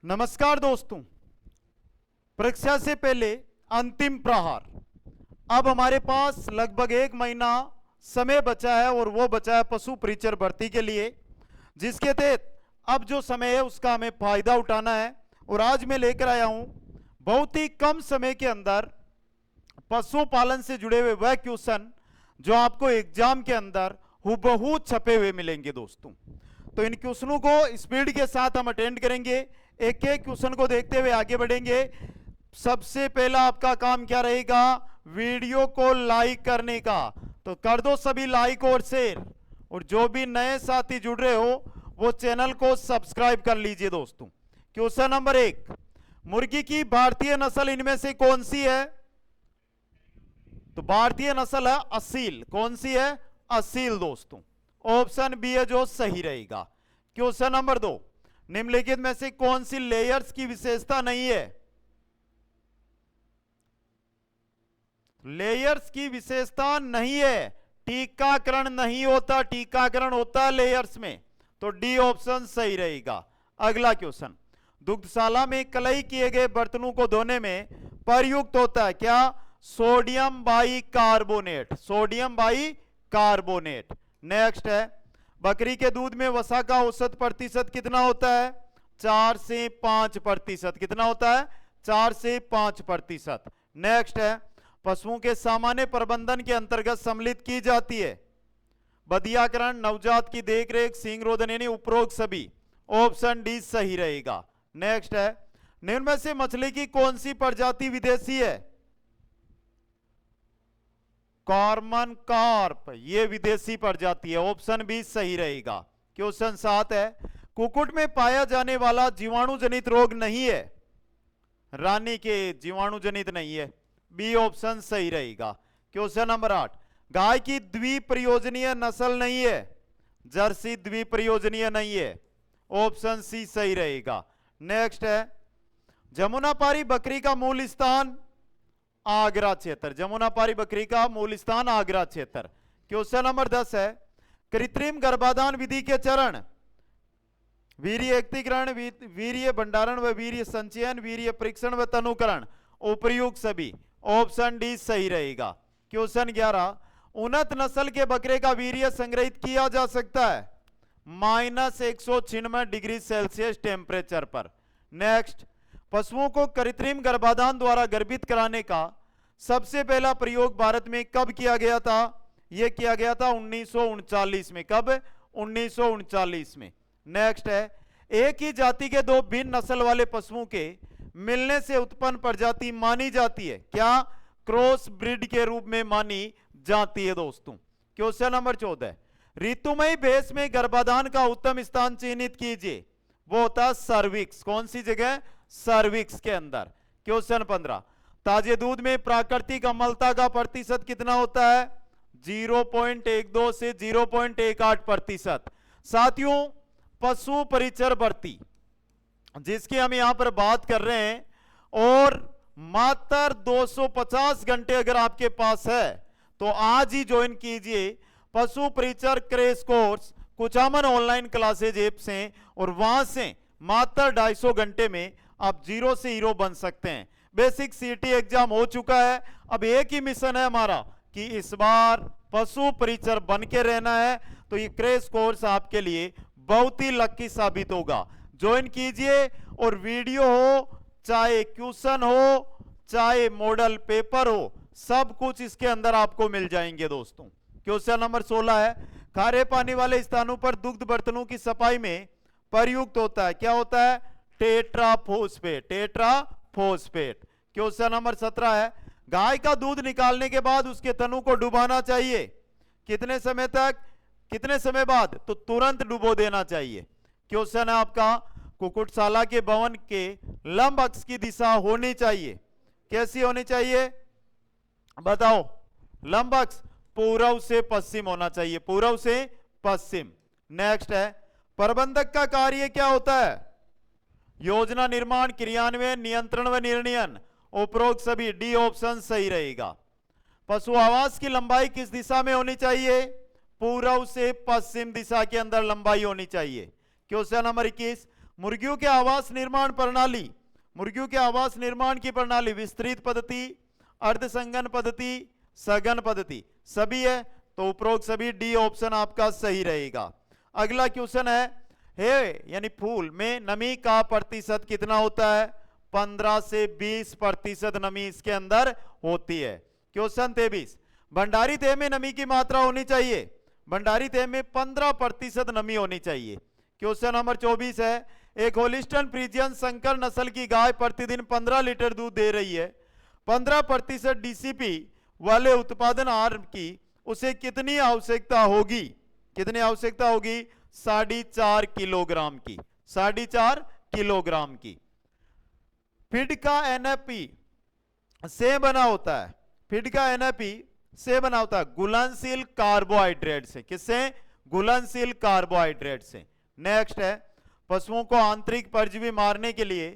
नमस्कार दोस्तों, परीक्षा से पहले अंतिम प्रहार। अब हमारे पास लगभग 1 महीना समय बचा है और वो बचा है पशु परिचर भर्ती के लिए, जिसके तहत अब जो समय है उसका हमें फायदा उठाना है। और आज मैं लेकर आया हूं बहुत ही कम समय के अंदर पशुपालन से जुड़े हुए वह क्वेश्चन जो आपको एग्जाम के अंदर हुबहू छपे हुए मिलेंगे दोस्तों। तो इन क्वेश्चनों को स्पीड के साथ हम अटेंड करेंगे, एक एक क्वेश्चन को देखते हुए आगे बढ़ेंगे। सबसे पहला आपका काम क्या रहेगा? वीडियो को लाइक करने का। तो कर दो सभी लाइक और शेयर, और जो भी नए साथी जुड़ रहे हो वो चैनल को सब्सक्राइब कर लीजिए दोस्तों। क्वेश्चन नंबर 1, मुर्गी की भारतीय नस्ल इनमें से कौन सी है? तो भारतीय नस्ल है असील। कौन सी है? असील दोस्तों। ऑप्शन बी है जो सही रहेगा। क्वेश्चन नंबर 2, निम्नलिखित में से कौन सी लेयर्स की विशेषता नहीं है? लेयर्स की विशेषता नहीं है, टीकाकरण नहीं होता, टीकाकरण होता है लेयर्स में। तो डी ऑप्शन सही रहेगा। अगला क्वेश्चन, दुग्धशाला में कलई किए गए बर्तनों को धोने में प्रयुक्त होता है क्या? Sodium bicarbonate. Sodium bicarbonate. Next है, बकरी के दूध में वसा का औसत प्रतिशत कितना होता है? 4 से 5%। कितना होता है? 4 से 5%। नेक्स्ट है, पशुओं के सामान्य प्रबंधन के अंतर्गत सम्मिलित की जाती है बधियाकरण, नवजात की देखरेख, सींग रोधन, यानी उपरोक्त सभी। ऑप्शन डी सही रहेगा। नेक्स्ट है, निम्न में से मछली की कौन सी प्रजाति विदेशी है? कॉमन कार्प, ये विदेशी प्रजाति है। ऑप्शन बी सही रहेगा। क्वेश्चन 7 है, कुक्कुट में पाया जाने वाला जीवाणु जनित रोग नहीं है? रानी के जीवाणु जनित नहीं है। बी ऑप्शन सही रहेगा। क्वेश्चन नंबर 8, गाय की द्विप्रयोजनीय नस्ल नहीं है? जर्सी द्विप्रयोजनीय नहीं है। ऑप्शन सी सही रहेगा। नेक्स्ट है, जमुनापारी बकरी का मूल स्थान? आगरा क्षेत्र। जमुनापारी बकरी का मूल स्थान आगरा क्षेत्र। क्वेश्चन नंबर 10 है, कृत्रिम गर्भाधान विधि के चरण? वीर्य एकत्रीकरण, वीर्य भंडारण व वीर्य संचयन, वीर्य परीक्षण व तनुकरण। उपयुक्त सभी। ऑप्शन डी सही रहेगा। क्वेश्चन 11, उन्नत नस्ल के बकरे का वीर्य संग्रहित किया जा सकता है -196 डिग्री सेल्सियस टेम्परेचर पर। नेक्स्ट, पशुओं को कृत्रिम गर्भाधान द्वारा गर्भित कराने का सबसे पहला प्रयोग भारत में कब किया गया था? यह किया गया था 1939 में। कब? 1939 में। नेक्स्ट है, एक ही जाति के दो भिन्न नस्ल वाले पशुओं के मिलने से उत्पन्न प्रजाति मानी जाती है क्या? क्रॉस ब्रीड के रूप में मानी जाती है दोस्तों। क्वेश्चन नंबर 14, ऋतुमयी भैंस में गर्भाधान का उत्तम स्थान चिन्हित कीजिए। वो होता है सर्विक्स। कौन सी जगह? सर्विक्स के अंदर। क्वेश्चन 15, ताजे दूध में प्राकृतिक अम्लता का प्रतिशत कितना होता है? 0.12 से 0.18%। साथियों, पशु परिचर भर्ती जिसकी हम यहां पर बात कर रहे हैं, और मात्र 250 घंटे अगर आपके पास है तो आज ही ज्वाइन कीजिए पशु परिचर crash course. Kuchaman online classes app से, और वहां से मात्र 250 घंटे में आप जीरो से हीरो बन सकते हैं। बेसिक सीटी एग्जाम हो चुका है। अब एक ही मिशन है हमारा कि इस बार पशु परिचर बन के रहना है। तो ये क्रैश कोर्स आपके लिए बहुत ही लकी साबित होगा। ज्वाइन कीजिए, और वीडियो हो, चाहे क्वेश्चन हो, चाहे मॉडल पेपर हो, सब कुछ इसके अंदर आपको मिल जाएंगे दोस्तों। क्वेश्चन नंबर 16 है, खारे पानी वाले स्थानों पर दुग्ध बर्तनों की सफाई में प्रयुक्त होता है क्या? होता है टेट्राफोस्फेट। टेट्राफोस्फेट। क्वेश्चन नंबर 17 है, गाय का दूध निकालने के बाद उसके तनु को डुबाना चाहिए कितने समय तक? कितने समय बाद? तो तुरंत डुबो देना चाहिए। क्वेश्चन है आपका, कुक्कुटशाला के भवन के लंब अक्ष की दिशा होनी चाहिए। कैसी होनी चाहिए? बताओ। लंब अक्ष पूर्व से पश्चिम होना चाहिए। पूर्व से पश्चिम। नेक्स्ट है, प्रबंधक का कार्य क्या होता है? योजना निर्माण, क्रियान्वयन, नियंत्रण व निर्णयन। उपरोक्त सभी। डी ऑप्शन सही रहेगा। पशु आवास की लंबाई किस दिशा में होनी चाहिए? पूर्व से पश्चिम दिशा के अंदर लंबाई होनी चाहिए। क्वेश्चन नंबर 21, मुर्गियों के आवास निर्माण प्रणाली, मुर्गियों के आवास निर्माण की प्रणाली विस्तृत पद्धति, अर्धसंगन पद्धति, सघन पद्धति, सभी है तो उपरोक्त सभी डी ऑप्शन आपका सही रहेगा। अगला क्वेश्चन है यानी फूल में नमी का प्रतिशत कितना होता है? 15 से 20% नमी इसके अंदर होती है। क्वेश्चन 23, भंडारी तेल में नमी की मात्रा होनी चाहिए, भंडारी तेल में 15% नमी होनी चाहिए। क्वेश्चन नंबर 24 है, एक होलिस्टन फ्रीजियन संकर नस्ल की गाय प्रतिदिन 15 लीटर दूध दे रही है, 15% डीसीपी वाले उत्पादन आहार की उसे कितनी आवश्यकता होगी? कितनी आवश्यकता होगी? 4.5 किलोग्राम की, 4.5 किलोग्राम की। फीड का एनएपी से बना होता है, फीड का एनएपी से बना होता है घुलनशील कार्बोहाइड्रेट से। किससे? घुलनशील कार्बोहाइड्रेट से। नेक्स्ट है, पशुओं को आंतरिक परजीवी मारने के लिए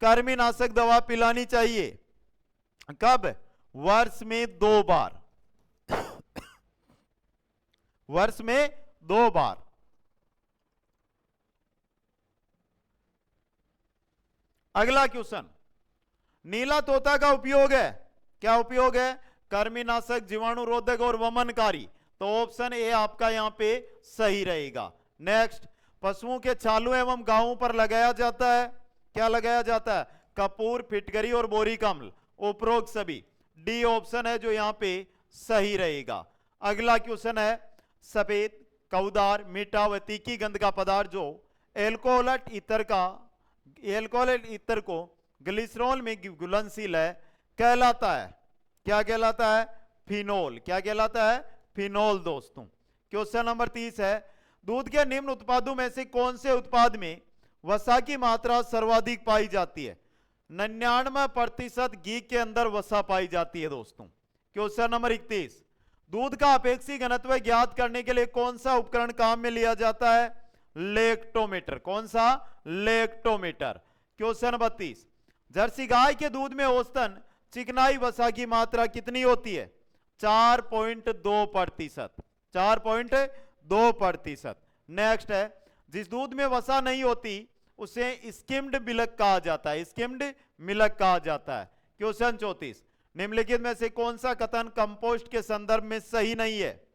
कृमिनाशक दवा पिलानी चाहिए कब? वर्ष में 2 बार, वर्ष में 2 बार। अगला क्वेश्चन, नीला तोता का उपयोग है, क्या उपयोग है? कृमिनाशक, जीवाणुरोधक और वमनकारी, तो ऑप्शन ए आपका यहां पे सही रहेगा। नेक्स्ट, पशुओं के छालों एवं घावों पर लगाया जाता है, क्या लगाया जाता है? कपूर, फिटकरी और बोरिक अम्ल, उपरोक्त सभी, डी ऑप्शन है जो यहां पे सही रहेगा। अगला क्वेश्चन है, सफेद, कौदार, मीठा व तीखी गंध का पदार्थ जो एल्कोहलट इतर का, एल्कोहल इतर को ग्लिसरॉल में घुलनशील है कहलाता है, क्या कहलाता है? फिनोल, क्या कहलाता है? फिनोल दोस्तों। क्वेश्चन नंबर 30 है, दूध के निम्न उत्पादों में से कौन से उत्पाद में वसा की मात्रा सर्वाधिक पाई जाती है? 99% घी के अंदर वसा पाई जाती है दोस्तों। क्वेश्चन नंबर 31, दूध का अपेक्षित घनत्व ज्ञात करने के लिए कौन सा उपकरण काम में लिया जाता है? लेक्टोमीटर, कौन सा? लेक्टोमीटर। क्वेश्चन 32, जर्सी गाय के दूध में औसतन चिकनाई वसा की मात्रा कितनी होती है? 4.2%, 4.2%। नेक्स्ट है, जिस दूध में वसा नहीं होती उसे स्किम्ड मिल्क कहा जाता है, स्किम्ड मिल्क कहा जाता है। क्वेश्चन 34, निम्नलिखित में से कौन सा कथन कंपोस्ट के संदर्भ में सही नहीं है?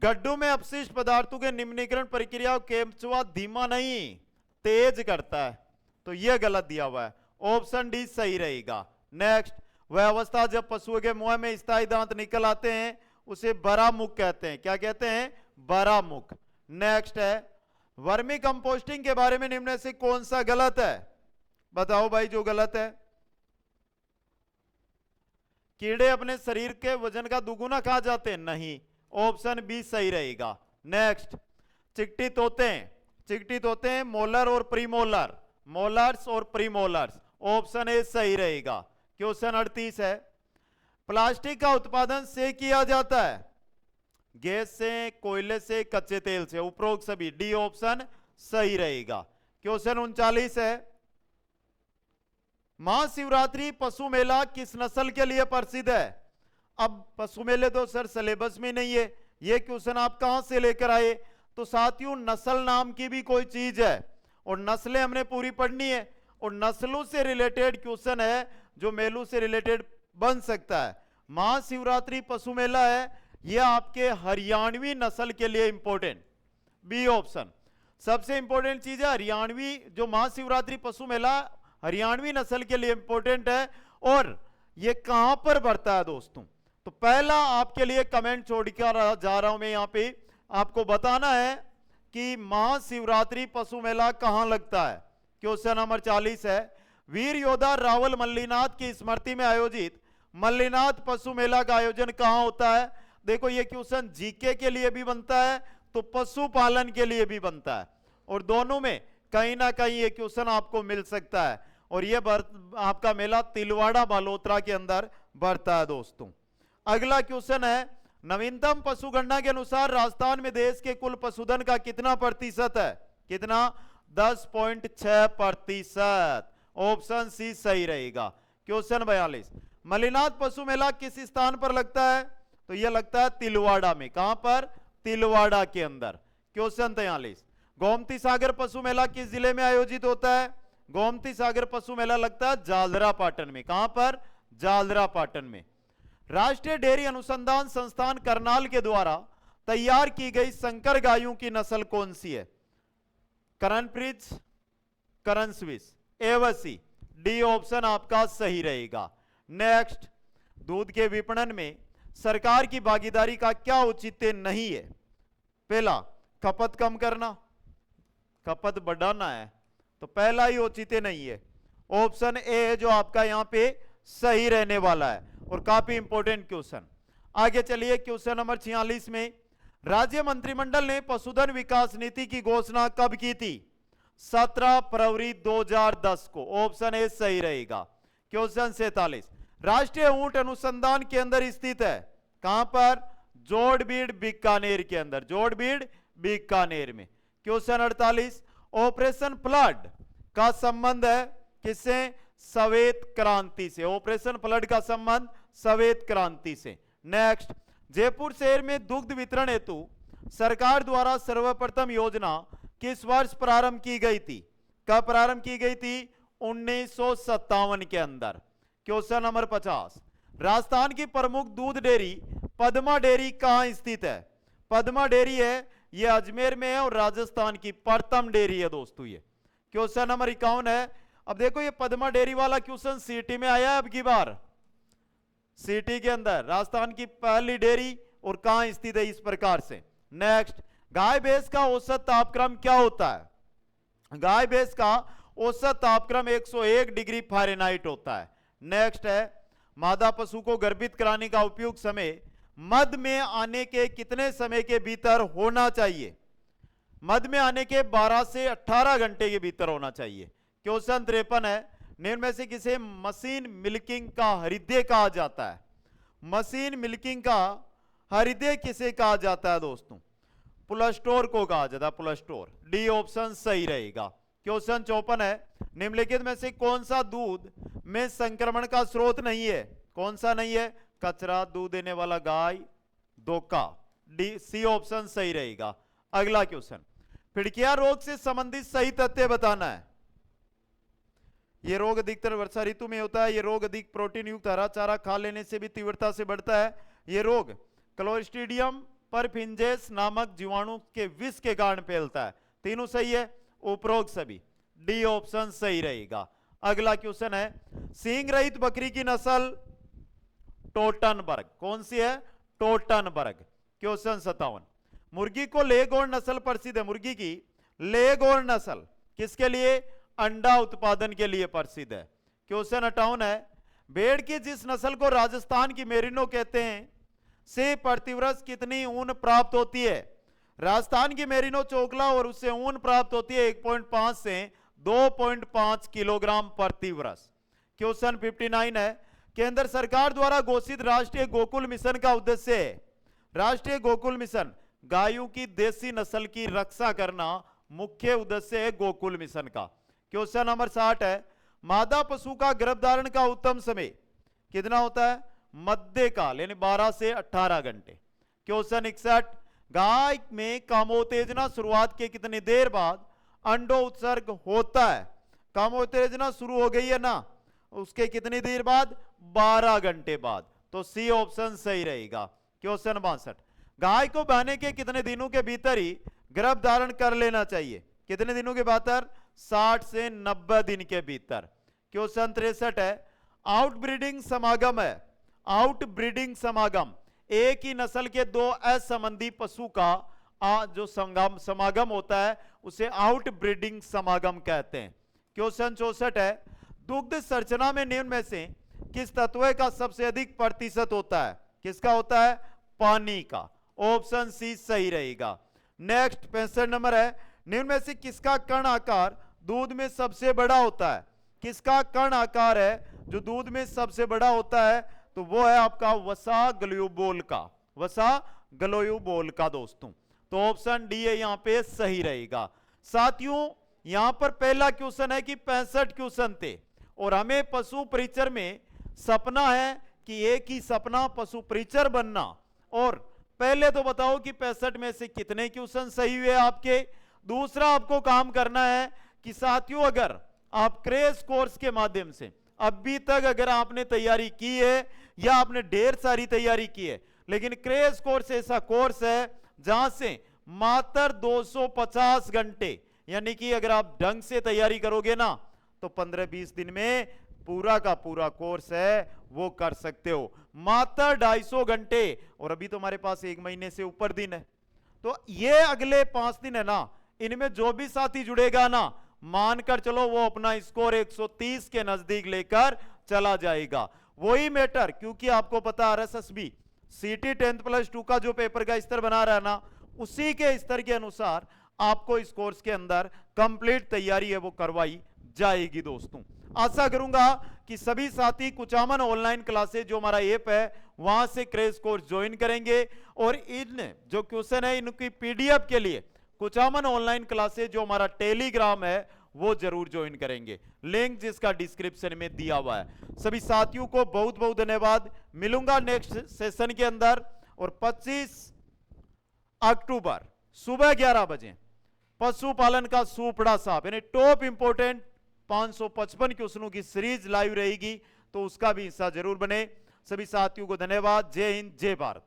गड्ढों में अपशिष्ट पदार्थों के निम्नीकरण प्रक्रिया को केंचुआ धीमा नहीं तेज करता है, तो यह गलत दिया हुआ है, ऑप्शन डी सही रहेगा। नेक्स्ट, वह अवस्था जब पशुओं के मुंह में स्थायी दांत निकल आते हैं उसे बरा मुख कहते हैं, क्या कहते हैं? बरा मुख। नेक्स्ट है, वर्मी कंपोस्टिंग के बारे में निम्न में से कौन सा गलत है? बताओ भाई जो गलत है। कीड़े अपने शरीर के वजन का दुगुना खा जाते हैं, नहीं, ऑप्शन बी सही रहेगा। नेक्स्ट, चिकटी तोते, चिकटी तोते हैं मोलर और प्रीमोलर, मोलर्स और प्रीमोलर्स, ऑप्शन ए सही रहेगा। क्वेश्चन 38 है, प्लास्टिक का उत्पादन से किया जाता है? गैस से, कोयले से, कच्चे तेल से, उपरोक्त सभी, डी ऑप्शन सही रहेगा। क्वेश्चन 39 है, महाशिवरात्रि पशु मेला किस नस्ल के लिए प्रसिद्ध है? अब पशु मेले तो सर सिलेबस में नहीं है, ये क्वेश्चन आप कहां से लेकर आए? तो साथियों नस्ल नाम की भी कोई चीज है और नस्लें हमने पूरी पढ़नी है, और नस्लों से रिलेटेड क्वेश्चन है जो मेलों से रिलेटेड बन सकता है। महाशिवरात्रि पशु मेला है, यह आपके हरियाणवी नस्ल के लिए इंपॉर्टेंट, बी ऑप्शन सबसे इंपॉर्टेंट चीज है। हरियाणवी जो महाशिवरात्रि पशु मेला हरियाणवी नस्ल के लिए इंपॉर्टेंट है, और यह कहां पर बढ़ता है दोस्तों? तो पहला आपके लिए कमेंट छोड़कर जा रहा हूं मैं, यहां पे आपको बताना है कि महाशिवरात्रि पशु मेला कहां लगता है। क्वेश्चन नंबर 40 है, वीर योद्धा रावल मल्लीनाथ की स्मृति में आयोजित मल्लीनाथ पशु मेला का आयोजन कहां होता है? देखो ये क्वेश्चन जीके के लिए भी बनता है तो पशुपालन के लिए भी बनता है, और दोनों में कहीं ना कहीं ये क्वेश्चन आपको मिल सकता है, और ये आपका मेला तिलवाड़ा बालोतरा के अंदर बढ़ता है दोस्तों। अगला क्वेश्चन है, नवीनतम पशु गणना के अनुसार राजस्थान में देश के कुल पशुधन का कितना प्रतिशत है? कितना? 10.6%, ऑप्शन सी सही रहेगा। क्वेश्चन 42, मल्लीनाथ पशु मेला किस स्थान पर लगता है? तो यह लगता है तिलवाड़ा में, कहां पर? तिलवाड़ा के अंदर। क्वेश्चन 43, गोमती सागर पशु मेला किस जिले में आयोजित होता है? गोमती सागर पशु मेला लगता है जालरा पाटन में। कहां पर? जालरा पाटन में। राष्ट्रीय डेयरी अनुसंधान संस्थान करनाल के द्वारा तैयार की गई संकर गायों की नस्ल कौन सी है? करनप्रीत, करन स्विस, ए व सी? डी ऑप्शन आपका सही रहेगा। नेक्स्ट, दूध के विपणन में सरकार की भागीदारी का क्या औचित्य नहीं है? पहला, खपत कम करना, खपत बढ़ाना है, तो पहला ही औचित्य नहीं है। ऑप्शन ए है जो आपका यहां पे सही रहने वाला है और काफी इंपॉर्टेंट क्वेश्चन। आगे चलिए, क्वेश्चन नंबर 46 में, राज्य मंत्रिमंडल ने पशुधन विकास नीति की घोषणा कब की थी? 17 फरवरी 2010 को। ऑप्शन ए सही रहेगा। क्वेश्चन 47, राष्ट्रीय ऊंट अनुसंधान केंद्र स्थित है कहां पर? जोड़बीड़ बीकानेर के अंदर, जोड़बीड़ बीकानेर में। क्वेश्चन 48, ऑपरेशन फ्लड का संबंध है किससे? श्वेत क्रांति से। ऑपरेशन फ्लड का संबंध श्वेत क्रांति से। नेक्स्ट, जयपुर शहर में दुग्ध वितरण हेतु सरकार द्वारा सर्वप्रथम योजना किस वर्ष प्रारंभ की गई थी? कब प्रारंभ की गई थी? 1957 के अंदर। क्वेश्चन नंबर 50, राजस्थान की प्रमुख दूध डेयरी पद्मा डेयरी कहां स्थित है? पद्मा डेयरी है ये अजमेर में है और राजस्थान की प्रथम डेयरी है दोस्तों ये। क्वेश्चन नंबर 51 है, अब देखो ये पद्मा डेयरी वाला क्वेश्चन सीटी में आया है अब की बार, सिटी के अंदर राजस्थान की पहली डेयरी और कहां स्थित है, इस प्रकार से। नेक्स्ट, गाय भैंस का औसत तापक्रम क्या होता है? गाय भैंस का औसत तापक्रम 101 डिग्री फ़ारेनहाइट होता है। नेक्स्ट है, मादा पशु को गर्भित कराने का उपयुक्त समय मध्य में आने के कितने समय के भीतर होना चाहिए? मध्य में आने के 12 से 18 घंटे के भीतर होना चाहिए। क्वेश्चन 53 है, निम्न में से किसे मशीन मिल्किंग का हृदय कहा जाता है? मशीन मिल्किंग का हृदय किसे कहा जाता है दोस्तों? पुलस्टोर को कहा जाता है, पुलस्टोर। डी ऑप्शन सही रहेगा। क्वेश्चन 54 है, निम्नलिखित में से कौन सा दूध में संक्रमण का स्रोत नहीं है? कौन सा नहीं है? कचरा, दूध देने वाला गाय, धोखा। डी सी ऑप्शन सही रहेगा। अगला क्वेश्चन, फिड़किया रोग से संबंधित सही तथ्य बताना है। यह रोग अधिकतर वर्षा ऋतु में होता है। यह रोग अधिक प्रोटीन युक्त हरा चारा खा लेने से भी तीव्रता से बढ़ता है। यह रोग क्लोस्ट्रीडियम परफिंजेस नामक जीवाणु के विष के कारण फैलता है। तीनों सही है, उपरोक्त सभी। डी ऑप्शन सही रहेगा। अगला क्वेश्चन है, सींग रहित बकरी की नस्ल टोटनबर्ग कौन सी है? टोटनबर्ग। क्वेश्चन 57, मुर्गी को लेगोर्न नस्ल प्रसिद्ध है। मुर्गी की लेगोर्न नस्ल किसके लिए? अंडा उत्पादन के लिए प्रसिद्ध है। क्वेश्चन 58 है, भेड़ की जिस नस्ल को राजस्थान की मेरिनो कहते हैं से प्रतिवर्ष कितनी ऊन प्राप्त होती है? राजस्थान की मेरिनो चोकला और उससे ऊन प्राप्त होती है 1.5 से 2.5 किलोग्राम प्रति वर्ष। क्वेश्चन 59 है, केंद्र सरकार द्वारा घोषित राष्ट्रीय गोकुल मिशन का उद्देश्य है? राष्ट्रीय गोकुल मिशन गायों की देसी नस्ल की रक्षा करना मुख्य उद्देश्य है गोकुल मिशन का। क्वेश्चन नंबर 60 है, मादा पशु का गर्भधारण का उत्तम समय कितना होता है? मध्यकाल यानी 12 से 18 घंटे। क्वेश्चन 61, गाय में कामोत्तेजना शुरुआत के कितनी देर बाद अंडो उत्सर्ग होता है? कामोत्तेजना शुरू हो गई है ना, उसके कितनी देर बाद? 12 घंटे बाद। तो सी ऑप्शन सही रहेगा। क्वेश्चन 62, गाय को बहने के कितने दिनों के भीतर ही गर्भ धारण कर लेना चाहिए? कितने दिनों के भीतर? 60 से 90 दिन के भीतर। क्वेश्चन 63 है, आउटब्रीडिंग समागम है। आउटब्रीडिंग समागम एक ही नस्ल के दो असंबंधी पशु का जो समागम होता है उसे आउटब्रीडिंग समागम कहते हैं। क्वेश्चन 64 है, दुग्ध संरचना में निम्न में से किस तत्व का सबसे अधिक प्रतिशत होता है? किसका होता है? पानी का। ऑप्शन सी सही रहेगा। नेक्स्ट 65 नंबर है, निम्न में से किसका कण आकार दूध में सबसे बड़ा होता है? किसका कण आकार है जो दूध में सबसे बड़ा होता है? तो वो है आपका वसा ग्लूबोल का। वसा ग्लूबोल का दोस्तों। तो ऑप्शन डी है यहां पे सही रहेगा। साथियों यहां पर पहला क्वेश्चन है कि 65 क्वेश्चन थे और हमें पशु परिचर में सपना है कि एक ही सपना पशु परिचर बनना और पहले तो बताओ कि 65 में से कितने क्वेश्चन सही हुए आपके। दूसरा आपको काम करना है कि साथियों अगर आप क्रैश कोर्स के माध्यम से अभी तक अगर आपने तैयारी की है या आपने ढेर सारी तैयारी की है, लेकिन क्रैश कोर्स ऐसा कोर्स है जहां से मात्र 250 घंटे, यानी कि अगर आप ढंग से तैयारी करोगे ना तो 15-20 दिन में पूरा का पूरा कोर्स है वो कर सकते हो, मात्र 250 घंटे। और अभी तो हमारे पास 1 महीने से ऊपर दिन है, तो ये अगले 5 दिन है ना, इनमें जो भी साथी जुड़ेगा ना, मानकर चलो वो अपना स्कोर 130 के नजदीक लेकर चला जाएगा। वही मैटर, क्योंकि आपको पता आरएसएसबी सीटी 10+2 का जो पेपर का स्तर बना रहा है ना, उसी के स्तर के अनुसार आपको इस कोर्स के अंदर कंप्लीट तैयारी है वो करवाई जाएगी। दोस्तों आशा करूंगा कि सभी साथी कुचामन ऑनलाइन क्लासेस जो हमारा ऐप है वहां से क्रैश कोर्स ज्वाइन करेंगे, और इन जो क्वेश्चन है इनकी पीडीएफ के लिए कुचामन ऑनलाइन क्लासेस जो हमारा टेलीग्राम है वो जरूर ज्वाइन करेंगे, लिंक जिसका डिस्क्रिप्शन में दिया हुआ है। सभी साथियों को बहुत बहुत धन्यवाद। मिलूंगा नेक्स्ट सेशन के अंदर, और 25 अक्टूबर सुबह 11 बजे पशुपालन का सुपड़ा साहब यानी टॉप इंपोर्टेंट 555 क्वेश्चनों की सीरीज लाइव रहेगी, तो उसका भी हिस्सा जरूर बने। सभी साथियों को धन्यवाद। जय हिंद, जय भारत।